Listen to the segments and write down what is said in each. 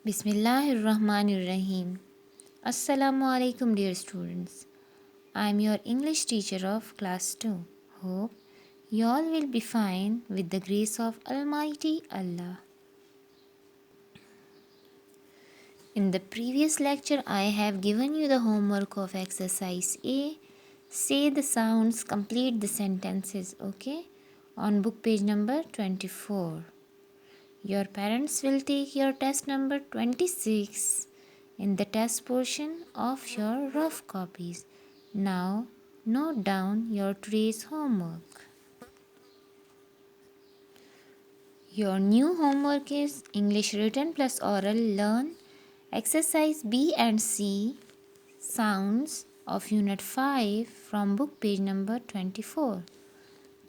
Bismillahirrahmanirrahim. Assalamu alaikum, dear students. I am your English teacher of class 2. Hope you all will be fine with the grace of Almighty Allah. In the previous lecture, I have given you the homework of exercise A. Say the sounds, complete the sentences, okay? On book page number 24. Your parents will take your test number 26 in the test portion of your rough copies. Now, note down your today's homework. Your new homework is English written plus oral learn exercise B and C sounds of unit 5 from book page number 24.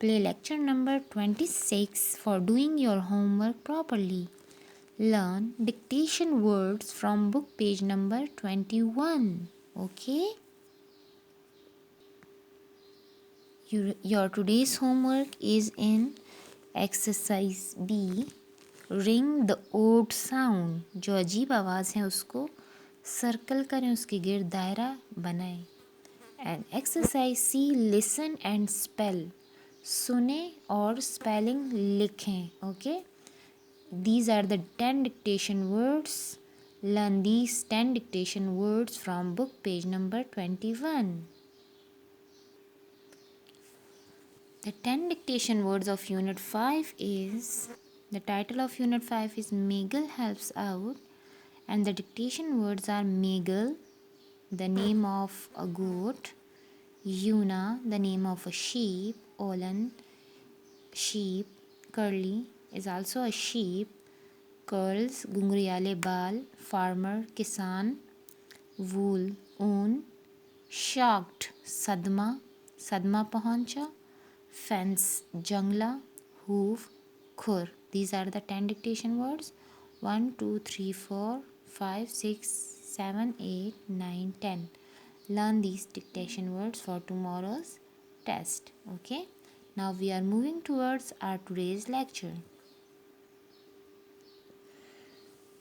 Play lecture number 26 for doing your homework properly. Learn dictation words from book page number 21. Okay? Your today's homework is in exercise B. Ring the odd sound. जो अजीब आवाज़ है उसको circle करें, उसके गिर्द दायरा बनाएं. And exercise C. Listen and spell. सुने और स्पेलिंग लिखें. Okay? These are the 10 dictation words. Learn these 10 dictation words from book page number 21. The 10 dictation words of unit 5 is, the title of unit 5 is Megal Helps Out, and the dictation words are Megal, the name of a goat; Yuna, the name of a sheep; Olan, sheep; Curly is also a sheep; Curls, घुंघरियाले बाल; Farmer, किसान; Wool, ऊन; Shocked, सदमा, सदमा पहुंचा; Fence, जंगला; Hoof, खुर. These are the 10 dictation words. 1, 2, 3, 4, 5, 6, 7, 8, 9, 10. Learn these dictation words for tomorrow's test. Okay. Now we are moving towards our today's lecture.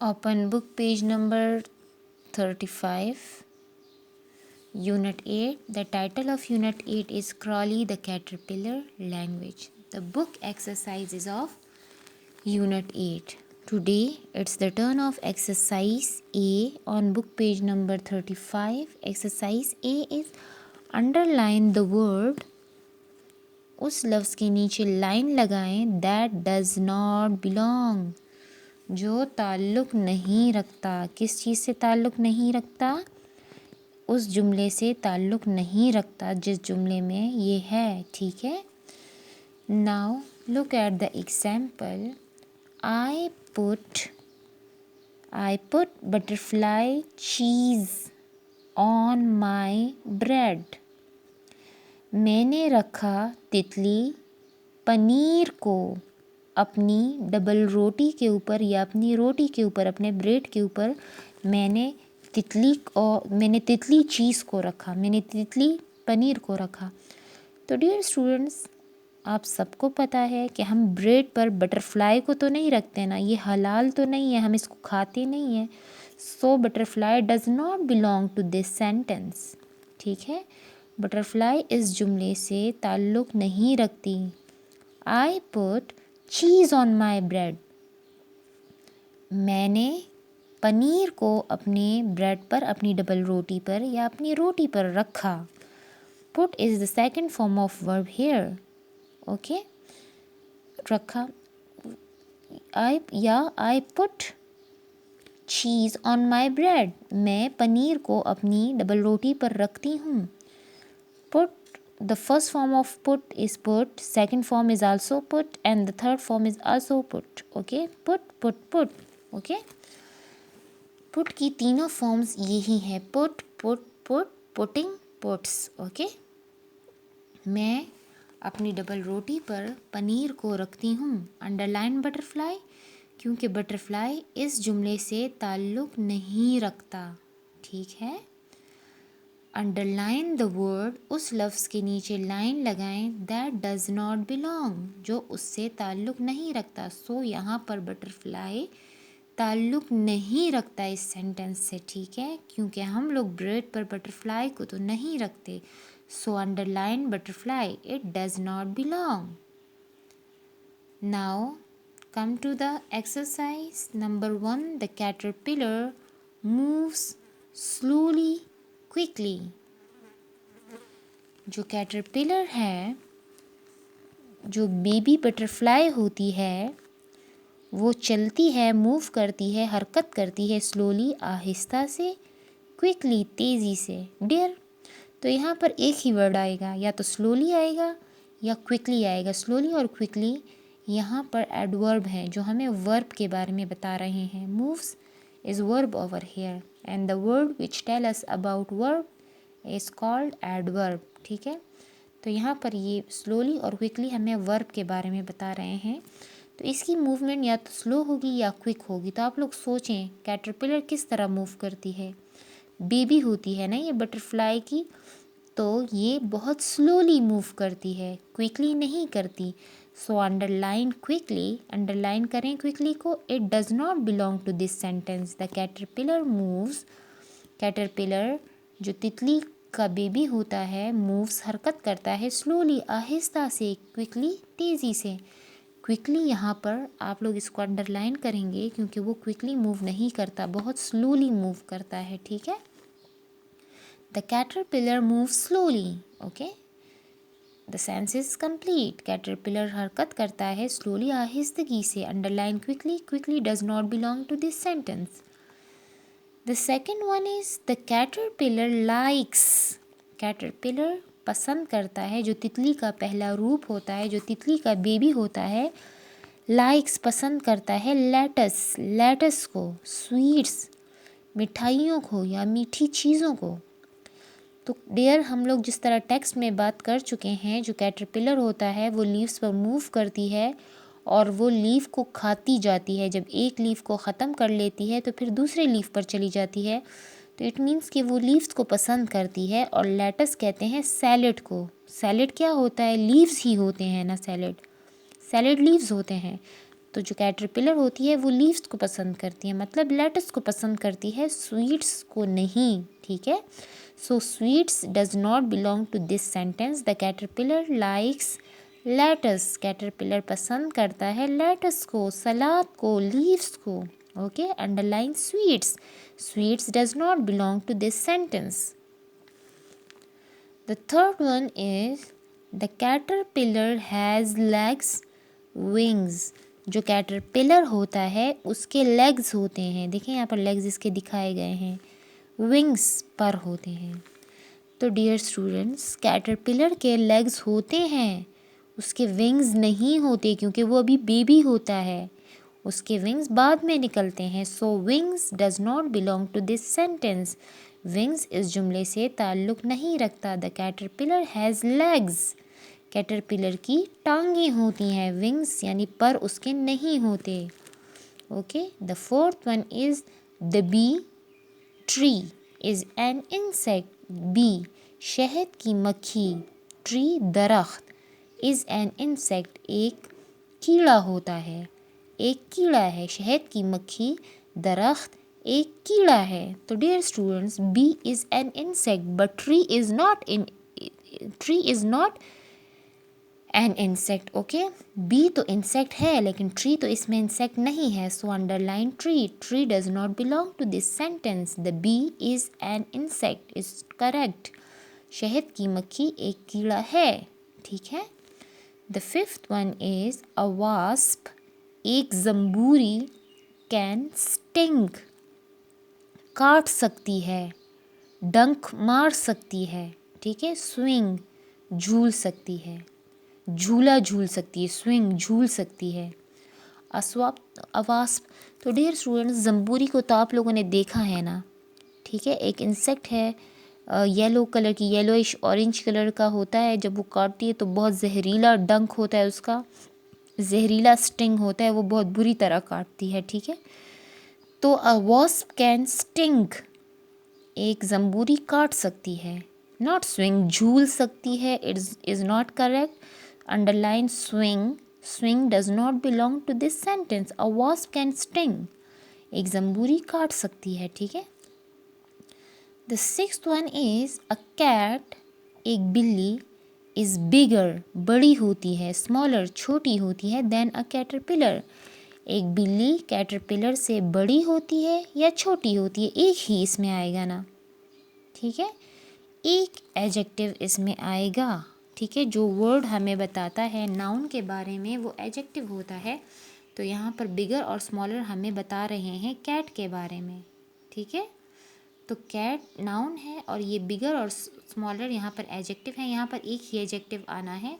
Open book page number 35. Unit 8. The title of Unit 8 is Crawly the Caterpillar Language. The book exercise is of Unit 8. Today it's the turn of exercise A on book page number 35. Exercise A is underline the word. उस लफ्ज़ के नीचे line लगाएं that does not belong. जो ताल्लुक़ नहीं रखता. किस चीज़ से ताल्लुक़ नहीं रखता? उस जुमले से ताल्लुक़ नहीं रखता जिस जुमले में ये है. ठीक है. Now look at the example. I put butterfly cheese on my bread. मैंने रखा तितली पनीर को अपनी डबल रोटी के ऊपर या अपनी रोटी के ऊपर, अपने ब्रेड के ऊपर मैंने तितली चीज़ को रखा, मैंने तितली पनीर को रखा. तो डियर स्टूडेंट्स, आप सबको पता है कि हम ब्रेड पर बटरफ्लाई को तो नहीं रखते ना, ये हलाल तो नहीं है, हम इसको खाते नहीं हैं. So butterfly does not belong to this sentence. ठीक है. बटरफ्लाई इस जुमले से ताल्लुक़ नहीं रखती. I put cheese on my bread. मैंने पनीर को अपने ब्रेड पर, अपनी डबल रोटी पर या अपनी रोटी पर रखा. Put is the second form of verb here. Okay. रखा. I put cheese on my bread. मैं पनीर को अपनी डबल रोटी पर रखती हूँ. Put, the first form of put is put, second form is also put, and the third form is also put. Okay. Put. Okay. Put की तीनों forms यही है. put, putting, puts. Okay. मैं अपनी डबल रोटी पर पनीर को रखती हूँ. अंडरलाइन बटरफ्लाई, क्योंकि बटरफ्लाई इस जुमले से ताल्लुक़ नहीं रखता. ठीक है. अंडरलाइन द वर्ड, उस लफ्ज़ के नीचे लाइन लगाएं दैट डज़ नॉट बिलोंग, जो उससे ताल्लुक़ नहीं रखता. सो यहाँ पर बटरफ्लाई ताल्लुक़ नहीं रखता इस सेंटेंस से, ठीक है, क्योंकि हम लोग ब्रेड पर बटरफ्लाई को तो नहीं रखते. So underline butterfly, it does not belong. Now come to the exercise number 1. The caterpillar moves slowly quickly. जो कैटरपिलर है, जो बेबी बटरफ्लाई होती है, वो चलती है, मूव करती है, हरकत करती है स्लोली, आहिस्ता से, क्विकली, तेज़ी से. डियर, तो यहाँ पर एक ही वर्ड आएगा, या तो स्लोली आएगा या क्विकली आएगा. स्लोली और क्विकली यहाँ पर एडवर्ब हैं जो हमें वर्ब के बारे में बता रहे हैं. Moves is verb over here and the word which tell us about verb is called adverb. ठीक है, तो यहाँ पर ये स्लोली और क्विकली हमें वर्ब के बारे में बता रहे हैं. तो इसकी मूवमेंट या तो स्लो होगी या क्विक होगी. तो आप लोग सोचें कैटरपिलर किस तरह मूव करती है. बेबी होती है ना ये बटरफ्लाई की, तो ये बहुत स्लोली मूव करती है, क्विकली नहीं करती. सो अंडरलाइन क्विकली, अंडरलाइन करें क्विकली को. It does not belong to this sentence. The caterpillar moves, caterpillar जो तितली का बेबी होता है, मूव्स हरकत करता है स्लोली, आहिस्ता से, क्विकली, तेज़ी से. क्विकली यहाँ पर आप लोग इसको अंडरलाइन करेंगे क्योंकि वो क्विकली मूव नहीं करता, बहुत स्लोली मूव करता है. ठीक है, the caterpillar move slowly. Okay, the sense is complete. Caterpillar हरकत करता है स्लोली, आहिस्तगी से. Underline quickly, quickly does not belong to this sentence. The second one is the caterpillar likes. Caterpillar पसंद करता है, जो तितली का पहला रूप होता है, जो तितली का बेबी होता है, लाइक्स पसंद करता है लेटस, लेटस को, स्वीट्स मिठाइयों को या मीठी चीज़ों को. तो डियर, हम लोग जिस तरह टेक्स्ट में बात कर चुके हैं, जो कैटरपिलर होता है वो लीव्स पर मूव करती है और वो लीफ को खाती जाती है. जब एक लीफ को ख़त्म कर लेती है तो फिर दूसरे लीफ पर चली जाती है. तो इट मीन्स कि वो लीव्स को पसंद करती है. और लेटस कहते हैं सैलेड को. सैलेड क्या होता है, लीव्स ही होते हैं ना. सैलेड, सैलेड लीव्स होते हैं. तो जो कैटरपिलर होती है वो लीव्स को पसंद करती है, मतलब लेटस को पसंद करती है, स्वीट्स को नहीं. ठीक है, so sweets does not belong to this sentence. The caterpillar likes lettuce. Caterpillar पसंद करता है लेटस को, सलाद को, लीव्स को. Okay, underline sweets. Sweets does not belong to this sentence. The third one is the caterpillar has legs, wings. जो caterpillar होता है उसके लेग्स होते हैं. देखिए यहाँ पर लेग्स इसके दिखाए गए हैं, विंग्स पर होते हैं. तो डियर स्टूडेंट्स, कैटरपिलर के लेग्स होते हैं, उसके विंग्स नहीं होते क्योंकि वो अभी बेबी होता है. उसके विंग्स बाद में निकलते हैं. So wings does not belong to this sentence. Wings इस जुमले से ताल्लुक़ नहीं रखता. The caterpillar has legs. Caterpillar की टांगें होती हैं, विंग्स यानी पर उसके नहीं होते. Okay, the fourth one is the bee tree is an insect. Bee शहद की मक्खी, ट्री दरख्त, इज़ एन इंसेक्ट एक कीड़ा होता है, एक कीड़ा है. शहद की मक्खी, दरख्त एक कीड़ा है. तो dear students, bee is an insect but tree is not an insect. Okay, bee तो इंसेक्ट है लेकिन ट्री तो इसमें इंसेक्ट नहीं है. So underline tree. Tree does not belong to this sentence. The bee is an insect is correct. शहद की मक्खी एक कीड़ा है. ठीक है. The fifth one is a wasp. एक जंबूरी कैन स्टिंग. काट सकती है, डंक मार सकती है. ठीक है. स्विंग झूल सकती है, झूला झूल सकती है, स्विंग झूल सकती है. अवास्प. तो डियर स्टूडेंट्स, जंबूरी को तो आप लोगों ने देखा है ना. ठीक है, एक इंसेक्ट है, येलो कलर की, येलोइश ऑरेंज कलर का होता है. जब वो काटती है तो बहुत जहरीला डंक होता है, उसका जहरीला स्टिंग होता है, वो बहुत बुरी तरह काटती है. ठीक है, तो अ वास्प कैन स्टिंग. एक जंबूरी काट सकती है, नॉट स्विंग, झूल सकती है. Is not correct. Underline swing. Swing does not belong to this sentence. A wasp can sting. एक जंबूरी काट सकती है, ठीक है। The sixth one is a cat, एक बिल्ली, इज बिगर, बड़ी होती है, स्मॉलर, छोटी होती है, देन अ कैटरपिलर, एक बिल्ली कैटरपिलर से बड़ी होती है या छोटी होती है, एक ही इसमें आएगा ना, ठीक है। एक एडजेक्टिव इसमें आएगा, ठीक है। जो वर्ड हमें बताता है नाउन के बारे में वो एडजेक्टिव होता है। तो यहाँ पर बिगर और स्मॉलर हमें बता रहे हैं कैट के बारे में, ठीक है। तो कैट नाउन है और ये बिगर और स्मॉलर यहाँ पर एडजेक्टिव है। यहाँ पर एक ही एडजेक्टिव आना है।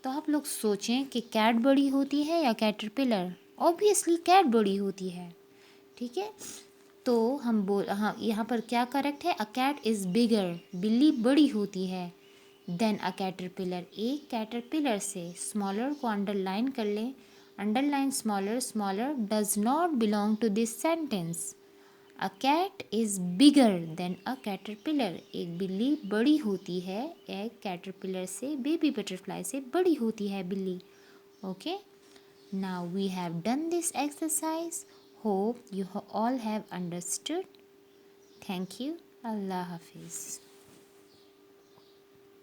तो आप लोग सोचें कि कैट बड़ी होती है या कैटरपिलर। ऑब्वियसली कैट बड़ी होती है, ठीक है। तो हाँ, यहाँ पर क्या करेक्ट है, अ कैट इज़ बिगर, बिल्ली बड़ी होती है, देन अ कैटरपिलर, एक कैटरपिलर से। स्मॉलर को अंडरलाइन कर लें, underline smaller, smaller does not belong to this sentence. A cat is bigger than a caterpillar, एक बिल्ली बड़ी होती है एक कैटरपिलर से, बेबी बटरफ्लाई से बड़ी होती है बिल्ली। Okay, now we have done this exercise. Hope you all have understood. Thank you. Allah Hafiz.